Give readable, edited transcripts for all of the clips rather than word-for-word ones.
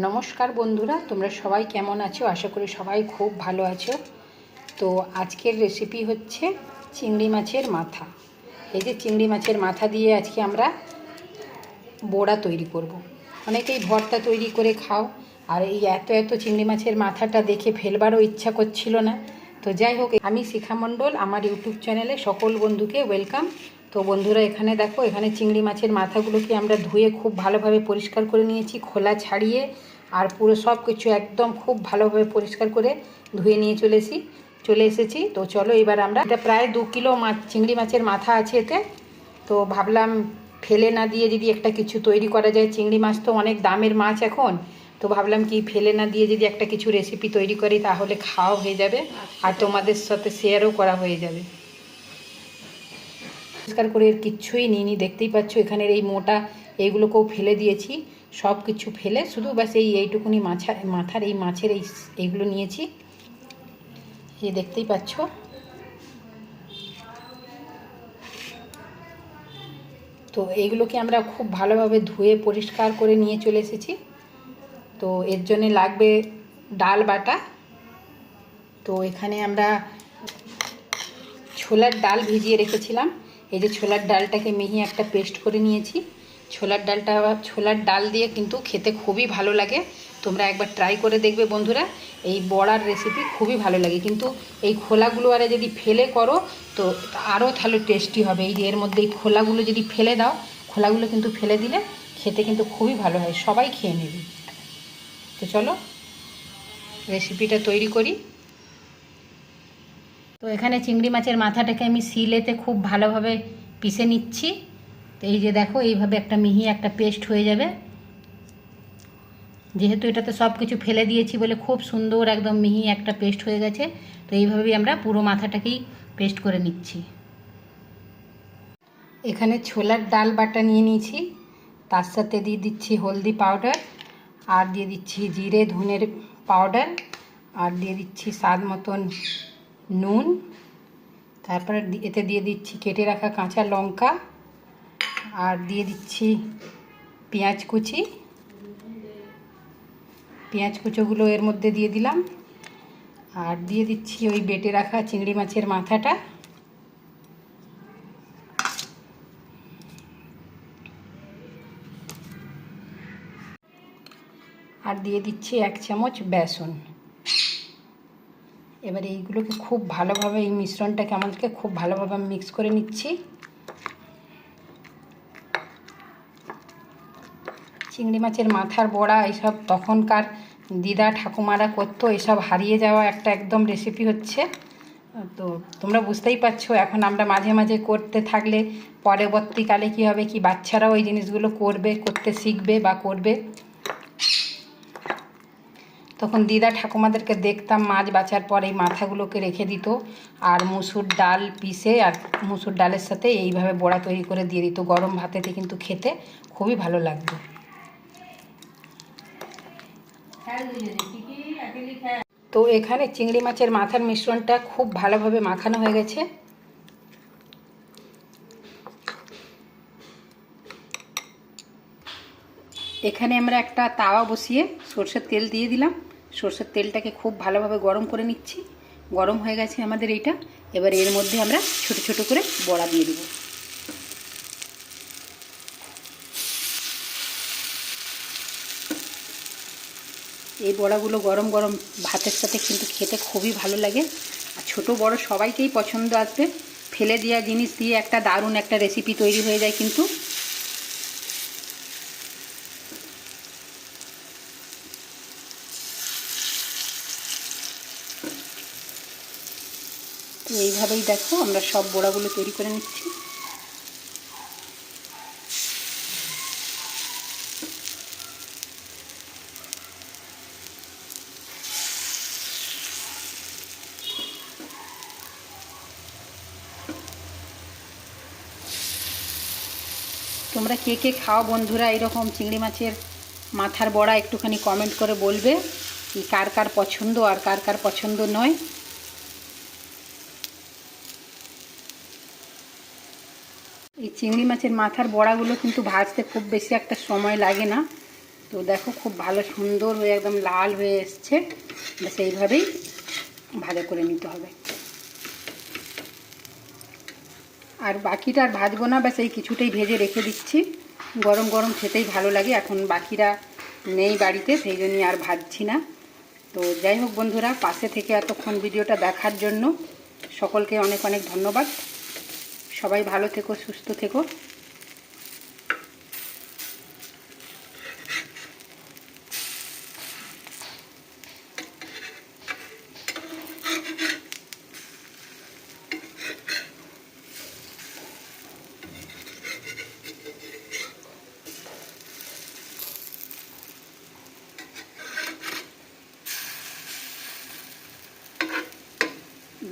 নমস্কার বন্ধুরা, তোমরা সবাই কেমন আছো? আশা করি সবাই খুব ভালো আছো। তো আজকের রেসিপি হচ্ছে চিংড়ি মাছের মাথা। এই যে চিংড়ি মাছের মাথা দিয়ে আজকে আমরা বড়া তৈরি করব। অনেকেই ভর্তা তৈরি করে খাও, আর এই এত এত চিংড়ি মাছের মাথাটা দেখে ফেলবারও ইচ্ছা করছিল না। তো যাই হোক, আমি শিখা মণ্ডল, আমার ইউটিউব চ্যানেলে সকল বন্ধুকে ওয়েলকাম। তো বন্ধুরা, এখানে দেখো, এখানে চিংড়ি মাছের মাথাগুলোকে আমরা ধুয়ে খুব ভালোভাবে পরিষ্কার করে নিয়েছি, খোলা ছাড়িয়ে, আর পুরো সব কিছু একদম খুব ভালোভাবে পরিষ্কার করে ধুয়ে নিয়ে চলে এসেছি। তো চলো এবার আমরা, এটা প্রায় 2 কিলো চিংড়ি মাছের মাথা আছে এতে। তো ভাবলাম ফেলে না দিয়ে যদি একটা কিছু তৈরি করা যায়, চিংড়ি মাছ তো অনেক দামের মাছ এখন, তো ভাবলাম কি ফেলে না দিয়ে যদি একটা কিছু রেসিপি তৈরি করি তাহলে খাওয়া হয়ে যাবে আর তোমাদের সাথে শেয়ারও করা হয়ে যাবে। পরিষ্কার করে এর কিচ্ছুই নিইনি, দেখতেই পাচ্ছ এখানের এই মোটা এইগুলোকেও ফেলে দিয়েছি, সব কিছু ফেলে শুধু ব্যাস এইটুকুনি মাথার এই মাছের এইগুলো নিয়েছি, এই দেখতেই পাচ্ছ। তো এইগুলোকে আমরা খুব ভালোভাবে ধুয়ে পরিষ্কার করে নিয়ে চলে এসেছি। তো এর জন্যে লাগবে ডাল বাটা। তো এখানে আমরা ছোলার ডাল ভিজিয়ে রেখেছিলাম, এই যে ছোলার ডালটাকে মিহি একটা পেস্ট করে নিয়েছি। ছোলার ডাল দিয়ে কিন্তু খেতে খুবই ভালো লাগে, তোমরা একবার ট্রাই করে দেখবে বন্ধুরা। এই বড়ার রেসিপি খুবই ভালো লাগে, কিন্তু এই খোলাগুলো আরে যদি ফেলে করো তো আরও তাহলে টেস্টি হবে। এই যে এর মধ্যে এই খোলাগুলো যদি ফেলে দাও, খোলাগুলো কিন্তু ফেলে দিলে খেতে কিন্তু খুবই ভালো হয়, সবাই খেয়ে নেবে। তো চলো রেসিপিটা তৈরি করি। তো এখানে চিংড়ি মাছের মাথাটাকে আমি শিলেতে খুব ভালোভাবে পিষে নিচ্ছি। তো এই যে দেখো, এইভাবে একটা মিহি একটা পেস্ট হয়ে যাবে। যেহেতু এটাতে সব কিছু ফেলে দিয়েছি বলে খুব সুন্দর একদম মিহি একটা পেস্ট হয়ে গেছে। তো এইভাবেই আমরা পুরো মাথাটাকেই পেস্ট করে নিচ্ছি। এখানে ছোলার ডাল বাটা নিয়ে নিয়েছি, তার সাথে দিয়ে দিচ্ছি হলদি পাউডার, আর দিয়ে দিচ্ছি জিরে ধনের পাউডার, আর দিয়ে দিচ্ছি স্বাদ মতন নুন, তারপরে এতে দিয়ে দিচ্ছি কেটে রাখা কাঁচা লঙ্কা, আর দিয়ে দিচ্ছি পেঁয়াজ কুচোগুলো এর মধ্যে দিয়ে দিলাম, আর দিয়ে দিচ্ছি ওই বেটে রাখা চিংড়ি মাছের মাথাটা, আর দিয়ে দিচ্ছি 1 চামচ বেসন। এবার এইগুলোকে খুব ভালোভাবে, এই মিশ্রণটাকে আমাদেরকে খুব ভালোভাবে মিক্স করে নিচ্ছি। চিংড়ি মাছের মাথার বড়া এইসব তখনকার দিদা ঠাকুমারা করতো, এসব হারিয়ে যাওয়া একটা একদম রেসিপি হচ্ছে। তো তোমরা বুঝতেই পারছো, এখন আমরা মাঝে মাঝে করতে থাকলে পরবর্তীকালে কী হবে, কি বাচ্চারাও এই জিনিসগুলো করতে শিখবে বা করবে। তখন দিদা ঠাকুমাদেরকে দেখতাম মাছ বাছার পর এই মাথাগুলোকে রেখে দিত, আর মুসুর ডাল পিষে আর মুসুর ডালের সাথে এইভাবে বড়া তৈরি করে দিয়ে দিত, গরম ভাতেতে কিন্তু খেতে খুবই ভালো লাগতো। তো এখানে চিংড়ি মাছের মাথার মিশ্রণটা খুব ভালোভাবে মাখানো হয়ে গেছে। এখানে আমরা একটা তাওয়া বসিয়ে সরষের তেল দিয়ে দিলাম, সরষের তেলটাকে খুব ভালোভাবে গরম করে নিচ্ছি। গরম হয়ে গেছে আমাদের এইটা। এবার এর মধ্যে আমরা ছোট ছোট করে বড়া দিয়ে দেব। এই বড়াগুলো গরম গরম ভাতের সাথে কিন্তু খেতে খুবই ভালো লাগে, আর ছোট বড় সবাইকেই পছন্দ আসবে। ফেলে দেওয়া জিনিস দিয়ে একটা দারুণ একটা রেসিপি তৈরি হয়ে যায় কিন্তু। তো এইভাবেই দেখো আমরা সব বড়াগুলো তৈরি করে নিচ্ছি। তোমরা কে কে খাও বন্ধুরা এরকম চিংড়ি মাছের মাথার বড়া, একটুখানি কমেন্ট করে বলবে কি কার কার পছন্দ আর কার কার পছন্দ নয়। এই চিংড়ি মাছের মাথার বড়াগুলো কিন্তু ভাজতে খুব বেশি একটা সময় লাগে না, তো দেখো খুব ভালো সুন্দর হয়ে একদম লাল হয়ে এসছে, ব্যাস এইভাবেই ভাজা করে নিতে হবে। আর বাকিটা আর ভাজবো না, ব্যাস এই কিছুটাই ভেজে রেখে দিচ্ছি। গরম গরম খেতেই ভালো লাগে। এখন বাকিরা নেই বাড়িতে, সেই জন্যই আর ভাজছি না। তো যাই হোক বন্ধুরা, পাশে থেকে এতক্ষণ ভিডিওটা দেখার জন্য সকলকে অনেক অনেক ধন্যবাদ। সবাই ভালো থেকো, সুস্থ থেকো।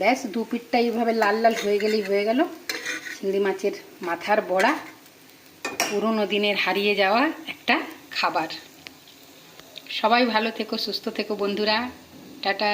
ব্যাস দু পিঠটা এইভাবে লাল লাল হয়ে গেলেই হয়ে গেল চিংড়ি মাছের মাথার বড়া, পুরনো দিনের হারিয়ে যাওয়া একটা খাবার। সবাই ভালো থেকো, সুস্থ থেকো বন্ধুরা। টাটা।